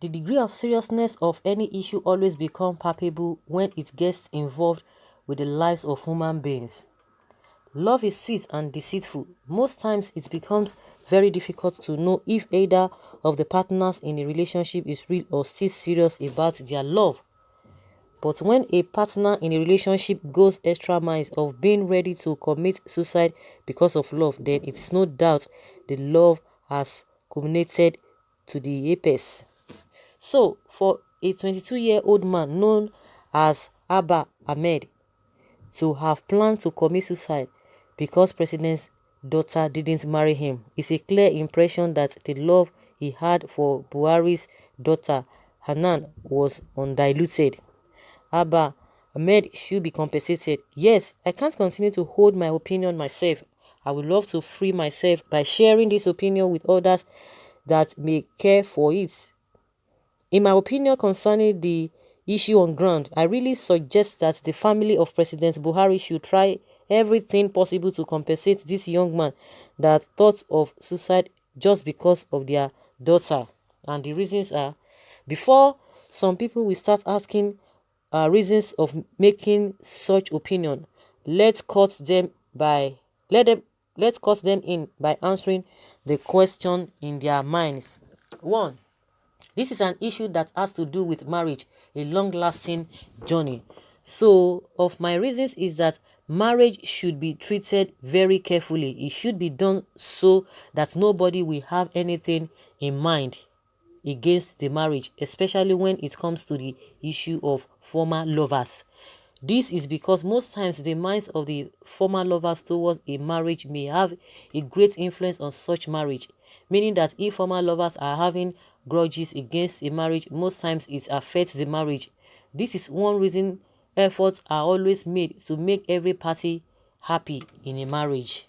The degree of seriousness of any issue always becomes palpable when it gets involved with the lives of human beings. Love is sweet and deceitful. Most times it becomes very difficult to know if either of the partners in a relationship is real or still serious about their love. But when a partner in a relationship goes extra miles of being ready to commit suicide because of love, then it's no doubt the love has culminated to the apex. So, for a 22-year-old man known as Abba Ahmed to have planned to commit suicide because president's daughter didn't marry him is a clear impression that the love he had for Buhari's daughter Hanan was undiluted. Abba Ahmed should be compensated. Yes, I can't continue to hold my opinion myself. I would love to free myself by sharing this opinion with others that may care for it. In my opinion concerning the issue on ground, I really suggest that the family of President Buhari should try everything possible to compensate this young man that thought of suicide just because of their daughter. And the reasons are, before some people will start asking reasons of making such opinion, let's cut them by let's cut them in by answering the question in their minds. 1. This is an issue that has to do with marriage, a long-lasting journey. So, of my reasons is that marriage should be treated very carefully. It should be done so that nobody will have anything in mind against the marriage, especially when it comes to the issue of former lovers. This is because most times the minds of the former lovers towards a marriage may have a great influence on such marriage, meaning that if former lovers are having grudges against a marriage, most times it affects the marriage. This is one reason efforts are always made to make every party happy in a marriage.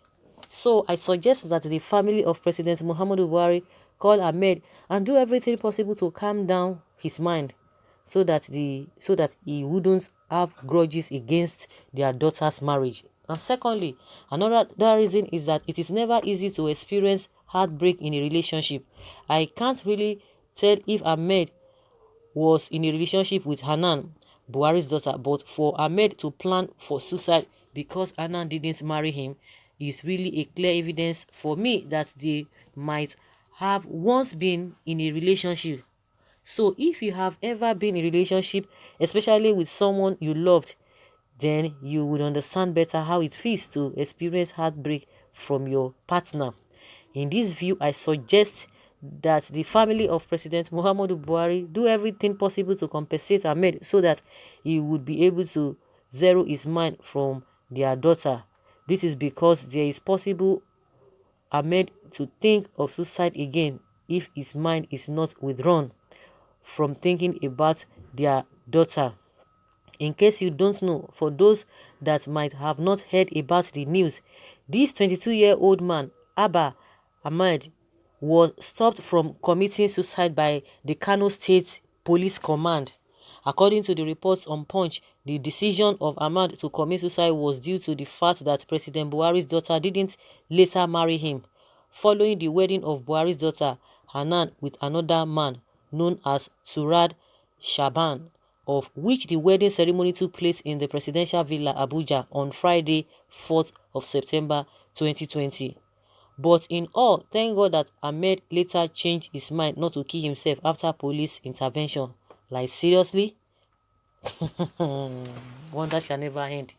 So I suggest that the family of President Muhammadu Buhari call Ahmed and do everything possible to calm down his mind so that he wouldn't have grudges against their daughter's marriage. And secondly, another reason is that it is never easy to experience heartbreak in a relationship. I can't really tell if Ahmed was in a relationship with Hanan, Buhari's daughter, but for Ahmed to plan for suicide because Hanan didn't marry him is really a clear evidence for me that they might have once been in a relationship. So if you have ever been in a relationship, especially with someone you loved, then you would understand better how it feels to experience heartbreak from your partner. In this view, I suggest that the family of President Muhammadu Buhari do everything possible to compensate Ahmed so that he would be able to zero his mind from their daughter. This is because there is possible Ahmed to think of suicide again if his mind is not withdrawn from thinking about their daughter. In case you don't know, for those that might have not heard about the news, this 22-year-old man, Abba Ahmed, was stopped from committing suicide by the Kano State Police Command. According to the reports on Punch, the decision of Ahmad to commit suicide was due to the fact that President Buhari's daughter didn't later marry him, following the wedding of Buhari's daughter, Hanan, with another man known as Surad Shaban, of which the wedding ceremony took place in the Presidential Villa Abuja on Friday, 4th of September 2020. But in all, thank God that Ahmed later changed his mind not to kill himself after police intervention. Like, seriously? Wonder shall never end.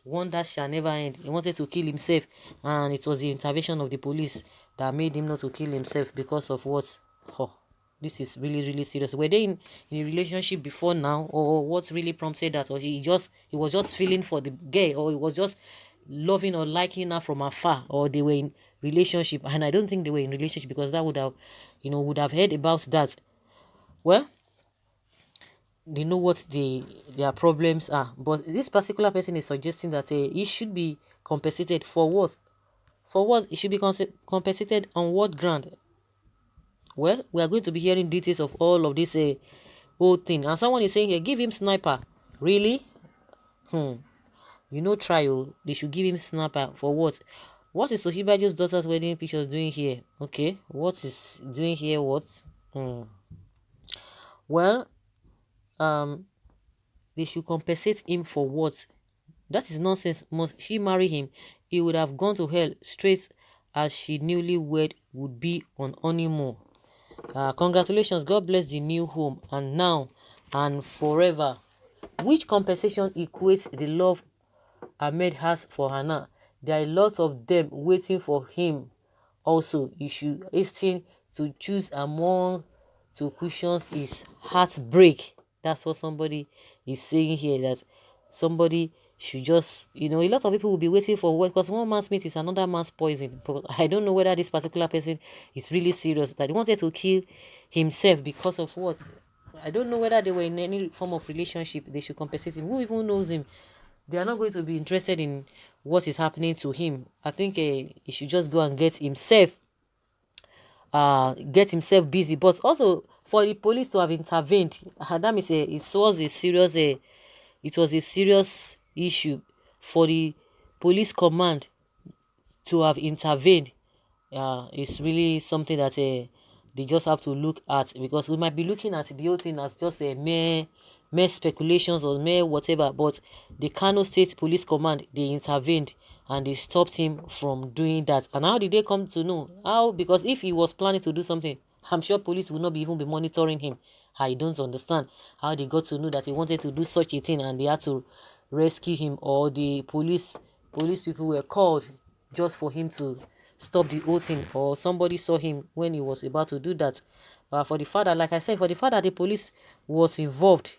Wonder shall never end. He wanted to kill himself, and it was the intervention of the police that made him not to kill himself because of what? Oh, this is really, really serious. Were they in a relationship before now, or what really prompted that? Or he was just feeling for the girl, or he was just loving or liking her from afar, or they were in relationship? And I don't think they were in relationship, because that would have heard about that. Well, they know what their problems are. But this particular person is suggesting that he should be compensated for what? For what? It should be compensated on what ground? Well, we are going to be hearing details of all of this whole thing. And someone is saying here, give him sniper. Really? Trial. They should give him sniper for what? What is Oshibajo's daughter's wedding pictures doing here? Okay. What is doing here? What? Well, they should compensate him for what? That is nonsense. Must she marry him? He would have gone to hell straight as she newlywed would be on honeymoon. Congratulations, God bless the new home, and now and forever. Which compensation equates the love Ahmed has for Hannah? There are lots of them waiting for him. Also, you should hasten to choose among two cushions is heartbreak. That's what somebody is saying here, that somebody should just, a lot of people will be waiting for what, because one man's meat is another man's poison. But I don't know whether this particular person is really serious, that he wanted to kill himself because of what. I don't know whether they were in any form of relationship. They should compensate him. Who even knows him? They are not going to be interested in what is happening to him. I think he should just go and get himself busy. But also for the police to have intervened, that means it was a serious issue for the police command to have intervened. It's really something that they just have to look at, because we might be looking at the whole thing as just a mere speculations or mere whatever, but the Kano State Police Command, they intervened and they stopped him from doing that. And how did they come to know? How? Because if he was planning to do something, I'm sure police will not even be monitoring him. I don't understand how they got to know that he wanted to do such a thing and they had to rescue him, or the police people were called just for him to stop the whole thing, or somebody saw him when he was about to do that. For the father, like I said, for the father, the police was involved.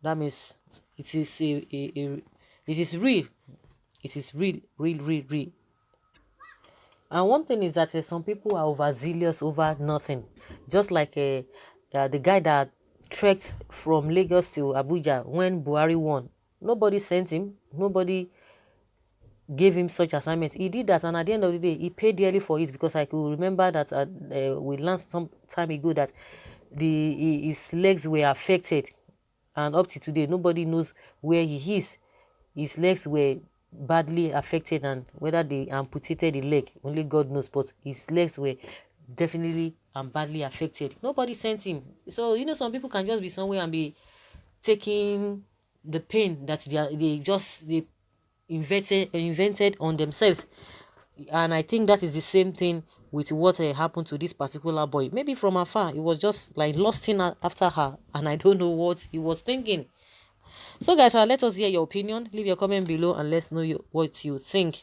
That means it is it is real. It is real, real. And one thing is that some people are overzealous over nothing. Just like the guy that trekked from Lagos to Abuja when Buhari won. Nobody sent him. Nobody gave him such assignment. He did that, and at the end of the day, he paid dearly for it, because I could remember that we learned some time ago that his legs were affected, and up to today, nobody knows where he is. His legs were badly affected, and whether they amputated the leg, only God knows, but his legs were definitely and badly affected. Nobody sent him. So, some people can just be somewhere and be taking the pain that they invented on themselves. And I think that is the same thing with what happened to this particular boy. Maybe from afar, he was just like lusting after her, and I don't know what he was thinking. So guys, let us hear your opinion. Leave your comment below and let's know what you think.